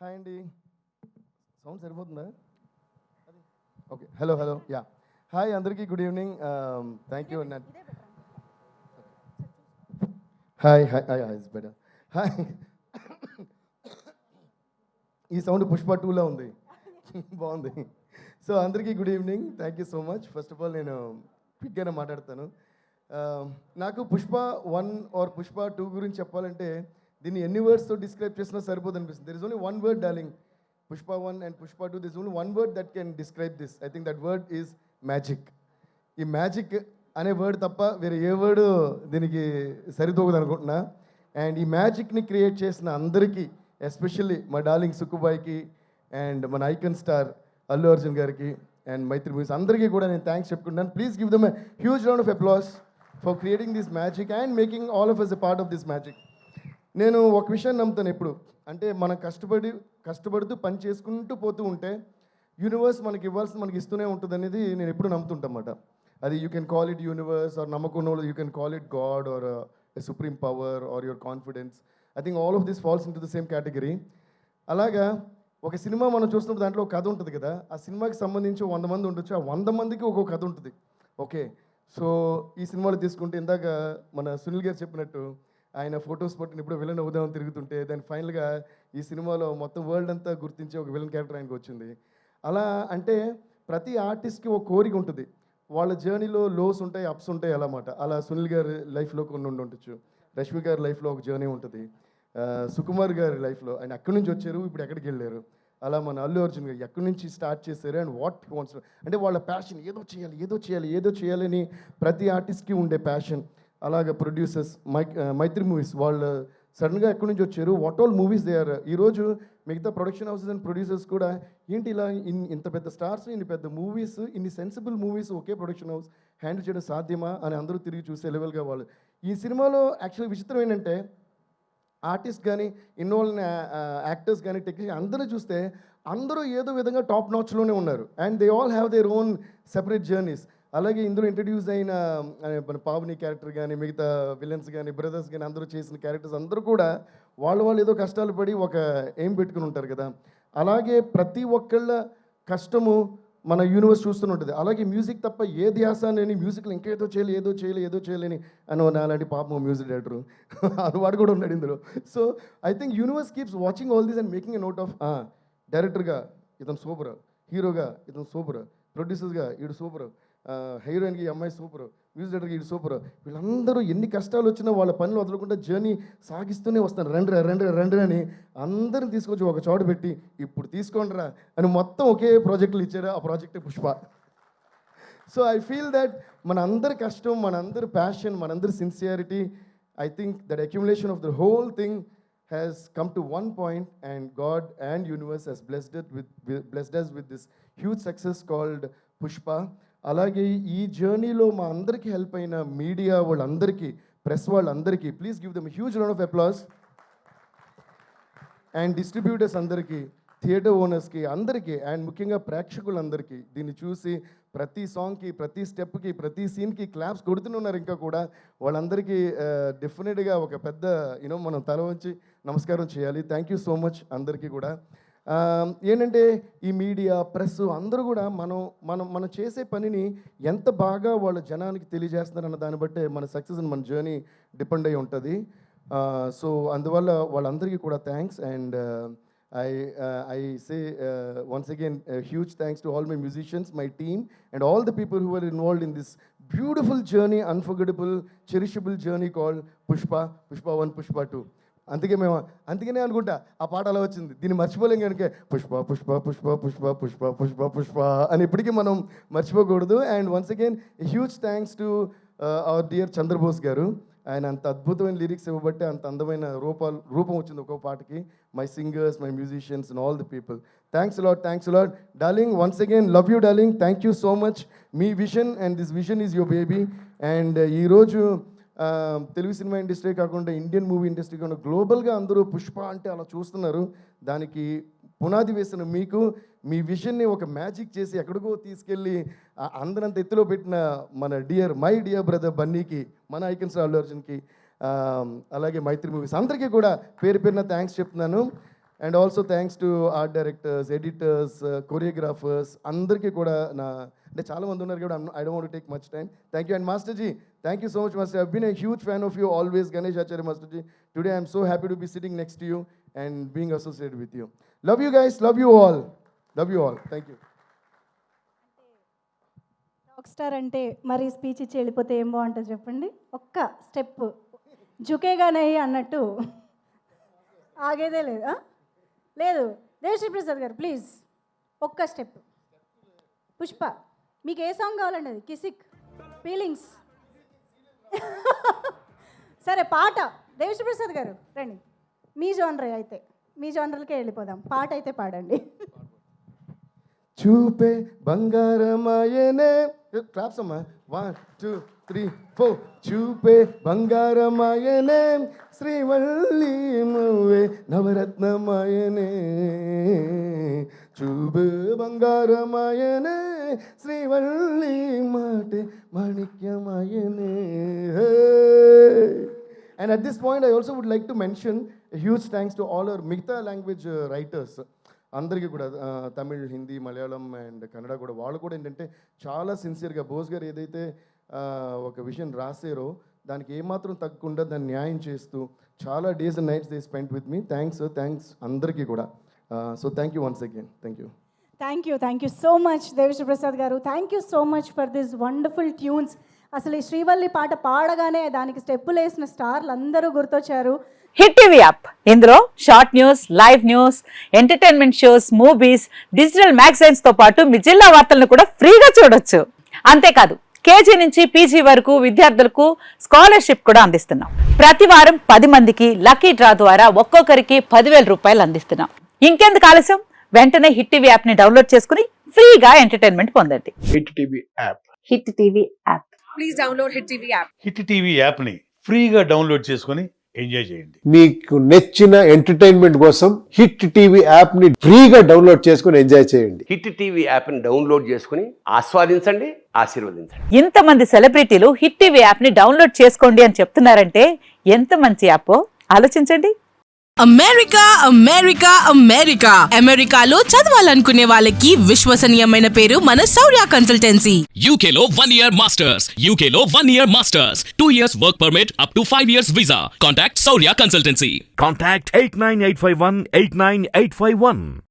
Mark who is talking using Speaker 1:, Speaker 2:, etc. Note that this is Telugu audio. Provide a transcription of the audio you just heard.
Speaker 1: హాయ్ అండి. సౌండ్ సరిపోతుందా? ఓకే. Hello yeah. హాయ్ అందరికీ, good evening. Thank you. Hi it's better. Hi. ఈ సౌండ్ పుష్ప 2లో ఉంది. బాగుంది. సో అందరికీ good evening, thank you so much. First of all నేను క్విక్గానే మాట్లాడతాను. నాకు పుష్ప 1 ఆర్ పుష్ప 2 గురించి చెప్పాలంటే దీన్ని ఎన్ని వర్డ్స్తో డిస్క్రైబ్ చేసినా సరిపోదు అనిపిస్తుంది. There is only one word darling. Pushpa 1 and Pushpa 2, this only one word that can describe this. I think that word is magic. ఈ మ్యాజిక్ అనే వర్డ్ తప్ప వేరే ఏ వర్డ్ దీనికి సరితూగదు అనుకుంటున్నా. అండ్ ఈ మ్యాజిక్ని క్రియేట్ చేసిన అందరికీ, ఎస్పెషల్లీ మా డార్లింగ్ సుక్కుబాయ్కి అండ్ మన ఐకన్ స్టార్ అల్లు అర్జున్ గారికి అండ్ మైత్రి మూవీస్ అందరికీ కూడా నేను థ్యాంక్స్ చెప్పుకుంటాను. Please give them a huge round of applause for creating this magic and making all of us a part of this magic. నేను ఒక విషయాన్ని నమ్ముతాను ఎప్పుడు, అంటే మనం కష్టపడుతూ పని చేసుకుంటూ పోతూ ఉంటే యూనివర్స్ మనకి ఇవ్వాల్సింది మనకి ఇస్తూనే ఉంటుంది అనేది నేను ఎప్పుడు నమ్ముతుంటన్నమాట. అది you can call it universe or నమ్మకం, you can call it god or a supreme power or your confidence. I think all of this falls in to the same category. అలాగా ఒక సినిమా మనం చూసినప్పుడు దాంట్లో ఒక కథ ఉంటుంది కదా, ఆ సినిమాకి సంబంధించి 100 మంది ఉండొచ్చు, ఆ 100 మందికి ఒక్కొక్క కథ ఉంటుంది. ఓకే, సో ఈ సినిమాలో తీసుకుంటే ఇందాక మన సునీల్ గారు చెప్పినట్టు ఆయన ఫొటోస్ పట్టుకుని ఇప్పుడు విలన్ అవుదామని తిరుగుతుంటే దాని ఫైనల్గా ఈ సినిమాలో మొత్తం వరల్డ్ అంతా గుర్తించే ఒక విలన్ క్యారెక్టర్ ఆయనకు వచ్చింది. అలా అంటే ప్రతి ఆర్టిస్ట్కి ఒక కోరిక ఉంటుంది, వాళ్ళ జర్నీలో లోస్ ఉంటాయి, అప్స్ ఉంటాయి అన్నమాట. అలా సునీల్ గారి లైఫ్లో కొన్ని ఉండొచ్చు, రష్మి గారి లైఫ్లో ఒక జర్నీ ఉంటుంది, సుకుమార్ గారి లైఫ్లో ఆయన ఎక్కడి నుంచి వచ్చారు, ఇప్పుడు ఎక్కడికి వెళ్ళారు. అలా మన అల్లు అర్జున్ గారు ఎక్కడి నుంచి స్టార్ట్ చేశారు అండ్ వాట్ వాంట్స్, అంటే వాళ్ళ ప్యాషన్ ఏదో చేయాలని ప్రతి ఆర్టిస్ట్కి ఉండే ప్యాషన్. అలాగే ప్రొడ్యూసర్స్ మైత్రి మూవీస్ వాళ్ళు సడన్గా ఎక్కడి నుంచి వచ్చారు, what all movies they are. ఈరోజు మిగతా ప్రొడక్షన్ హౌసెస్ అండ్ ప్రొడ్యూసర్స్ కూడా ఏంటి ఇలా ఇంత పెద్ద స్టార్స్, ఇన్ని పెద్ద మూవీస్, ఇన్ని సెన్సిబుల్ మూవీస్ ఒకే ప్రొడక్షన్ హౌస్ హ్యాండిల్ చేయడం సాధ్యమా అని అందరూ తిరిగి చూసే లెవెల్గా వాళ్ళు. ఈ సినిమాలో యాక్చువల్లీ విచిత్రం ఏంటంటే ఆర్టిస్ట్ కానీ ఇన్వాల్వ్ యాక్టర్స్ కానీ టెక్నీషియన్ అందరూ చూస్తే అందరూ ఏదో విధంగా టాప్ నాచ్లోనే ఉన్నారు and they all have their own separate journeys. అలాగే ఇందులో ఇంట్రడ్యూస్ అయిన మన పావని క్యారెక్టర్ కానీ మిగతా విలన్స్ కానీ బ్రదర్స్ కానీ అందరూ చేసిన క్యారెక్టర్స్ అందరూ కూడా వాళ్ళు ఏదో కష్టాలు పడి ఒక ఎయిమ్ పెట్టుకుని ఉంటారు కదా. అలాగే ప్రతి ఒక్కళ్ళ కష్టము మన యూనివర్స్ చూస్తూనే ఉంటుంది. అలాగే మ్యూజిక్ తప్ప ఏ ధ్యాస అని మ్యూజిక్లో ఇంకేదో చేయలేని అని అలాంటి పాపం మ్యూజిక్ డైరెక్టరు వాడు కూడా ఉన్నాడు ఇందులో. So I think universe keeps watching all these and making a note of డైరెక్టర్గా ఇతను సూపర్, హీరోగా ఇతను సూపర్, ప్రొడ్యూసర్స్గా ఈడు సూపర్, హీరోయిన్కి ఈ అమ్మాయి సూపర్, మ్యూజిక్ డైరెక్టర్కి ఈడు సూపర్. వీళ్ళందరూ ఎన్ని కష్టాలు వచ్చినా వాళ్ళ పనులు వదలకుండా జర్నీ సాగిస్తూనే వస్తారు. రండి అని అందరిని తీసుకొచ్చి ఒక చోట పెట్టి ఇప్పుడు తీసుకోండిరా అని మొత్తం ఒకే ప్రాజెక్టులు ఇచ్చారు. ఆ ప్రాజెక్టే Pushpa. So I feel that మన అందరి కష్టం, మన అందరి ప్యాషన్, మన అందరి sincerity, I think that accumulation of the whole thing has come to one point and God and universe has blessed us with this huge success called Pushpa. అలాగే ఈ జర్నీలో మా అందరికీ హెల్ప్ అయిన మీడియా వాళ్ళందరికీ, ప్రెస్ వాళ్ళందరికీ please give dum huge round of applause. And distributors అందరికీ, థియేటర్ ఓనర్స్కి అందరికీ అండ్ ముఖ్యంగా ప్రేక్షకులందరికీ దీన్ని చూసి ప్రతి సాంగ్కి, ప్రతి స్టెప్కి, ప్రతి సీన్కి క్లాప్స్ కొడుతూనే ఉన్నారు. ఇంకా కూడా వాళ్ళందరికీ డెఫినెట్గా ఒక పెద్ద మనం తల వంచి నమస్కారం చేయాలి. థ్యాంక్ యూ సో మచ్ అందరికీ కూడా. ఏంటంటే ఈ మీడియా, ప్రెస్ అందరూ కూడా మనం చేసే పనిని ఎంత బాగా వాళ్ళ జనానికి తెలియజేస్తున్నారన్న దాన్ని బట్టే మన సక్సెస్ మన జర్నీ డిపెండ్ అయి ఉంటుంది. సో అందువల్ల వాళ్ళందరికీ కూడా thanks. And I say once again huge thanks to all my musicians, my team and all the people who were involved in this beautiful journey, unforgettable, cherishable journey called Pushpa 1, Pushpa 2. అందుకనే అనుకుంటా ఆ పాట అలా వచ్చింది. దీన్ని మర్చిపోలేం కనుక పుష్ప పుష్ప పుష్ప పుష్ప పుష్ప పుష్ప పుష్ప అని ఇప్పటికీ మనం మర్చిపోకూడదు. And once again huge thanks to our dear Chandrabose garu. ఆయన అంత అద్భుతమైన లిరిక్స్ ఇవ్వబట్టి అంత అందమైన రూపం వచ్చింది ఒక్కో పాటకి. My singers, my musicians and all the people, thanks a lot darling. Once again love you darling, thank you so much. Me vision and this vision is your baby. And ఈరోజు తెలుగు సినిమా ఇండస్ట్రీ కాకుండా ఇండియన్ మూవీ ఇండస్ట్రీ కాకుండా గ్లోబల్గా అందరూ పుష్ప అంటే అలా చూస్తున్నారు. దానికి పునాది వేసిన మీకు మీ విజన్ని ఒక మ్యాజిక్ చేసి ఎక్కడికో తీసుకెళ్ళి అందరంత ఎత్తులో పెట్టిన మన మై డియర్ బ్రదర్ బన్నీకి, మన ఐకన్ స్టార్ అల్లు అర్జున్కి, అలాగే మైత్రి మూవీస్ అందరికీ కూడా పేరు పేరున థ్యాంక్స్ చెప్తున్నాను. And also thanks to art directors, editors, choreographers అందరికీ కూడా నా అంటే చాలా మంది ఉన్నారు కూడా I don't want to take much time. Thank you. And master ji, thank you so much master. I been a huge fan of you always, Ganesh Acharya master ji. Today I'm so happy to be sitting next to you and being associated with you. Love you guys, love you all, love you all. Thank you.
Speaker 2: Rock star అంటే మరి స్పీచ్ ఇచ్చి వెళ్ళిపోతే ఏం బాగుంటుంది చెప్పండి. ఒక్క స్టెప్ జుకేగానే అన్నట్టు ఆగేదే లేదు. లేదు దేవశ్రీ ప్రసాద్ గారు ప్లీజ్ ఒక్క స్టెప్. పుష్ప మీకు ఏ సాంగ్ కావాలండి? అది కిసిక్, ఫీలింగ్స్. సరే పాట దేవశ్రీ ప్రసాద్ గారు రండి. మీ జోనర్ అయితే మీ జోనర్లకే వెళ్ళిపోదాం. పాట అయితే పాడండి.
Speaker 1: చూపే బంగారమాయనే, క్లాప్స్ అమ్మా. 1 2 3 4. చూపే బంగారమాయనే, శ్రీవల్లి నువ్వే నవరత్నమాయనే. చూపే బంగారమాయనే, శ్రీవల్లి మాటే మాణిక్యమాయనే. And at this point, I also would like to mention a huge thanks to all our మిగతా లాంగ్వేజ్ రైటర్స్ అందరికీ కూడా, తమిళ్, హిందీ, మలయాళం అండ్ కన్నడ కూడా. వాళ్ళు కూడా ఏంటంటే చాలా సిన్సియర్గా బోస్ గారు ఏదైతే ఒక విషయం రాసారో దానికి ఏమాత్రం తగ్గకుండా దాన్ని న్యాయం చేస్తూ చాలా days and nights they spend with me. Thanks అందరికీ కూడా. So thank you once again. Thank you so much Devashri Prasad garu. Thank you so much for this wonderful tunes. అసలు ఈ శ్రీవల్లి పాట పాడగానే దానికి స్టెప్పులు వేసిన స్టార్లు అందరూ గుర్తొచ్చారు.
Speaker 3: హిట్ టీవీ యాప్, ఇందులో short news, live news, entertainment shows, movies, digital magazines తో పాటు మీ జిల్లా వార్తలను కూడా ఫ్రీగా చూడొచ్చు. అంతేకాదు కేజీ నుంచి పీజీ వరకు విద్యార్థులకు స్కాలర్షిప్ కూడా అందిస్తున్నాం. ప్రతి వారం 10 మందికి లక్కీ డ్రా ద్వారా ఒక్కొక్కరికి 10,000 రూపాయలు అందిస్తున్నాం. ఇంకెందుకు ఆలస్యం, వెంటనే హిట్ టీవీ యాప్ ని డౌన్లోడ్ చేసుకుని ఫ్రీగా ఎంటర్టైన్మెంట్ పొందండి.
Speaker 4: Hit TV app.
Speaker 3: Hit TV app.
Speaker 5: Please download hit TV app.
Speaker 4: Hit TV యాప్ని ఫ్రీగా డౌన్లోడ్ చేసుకొని ఎంజాయ్ చేయండి.
Speaker 6: మీకు నచ్చిన ఎంటర్టైన్మెంట్ కోసం హిట్ టీవీ యాప్ ని ఫ్రీగా డౌన్లోడ్ చేసుకొని ఎంజాయ్ చేయండి.
Speaker 7: హిట్ టీవీ యాప్ ని డౌన్లోడ్ చేసుకుని ఆస్వాదించండి, ఆశీర్వదించండి.
Speaker 3: ఇంతమంది సెలబ్రిటీలు హిట్ టీవీ యాప్ ని డౌన్లోడ్ చేసుకోండి అని చెప్తున్నారంటే ఎంత మంచి యాప్ ఆలోచించండి.
Speaker 5: అమెరికాలో చదవాలనుకునే వాళ్ళకి విశ్వసనీయమైన పేరు మన శౌర్య కన్సల్టెన్సీ.
Speaker 8: UK లో 1 year masters. UK లో 1 year masters. 2 years work permit up to 5 years visa. Contact Saurya Consultancy.
Speaker 9: Contact 89851 89851.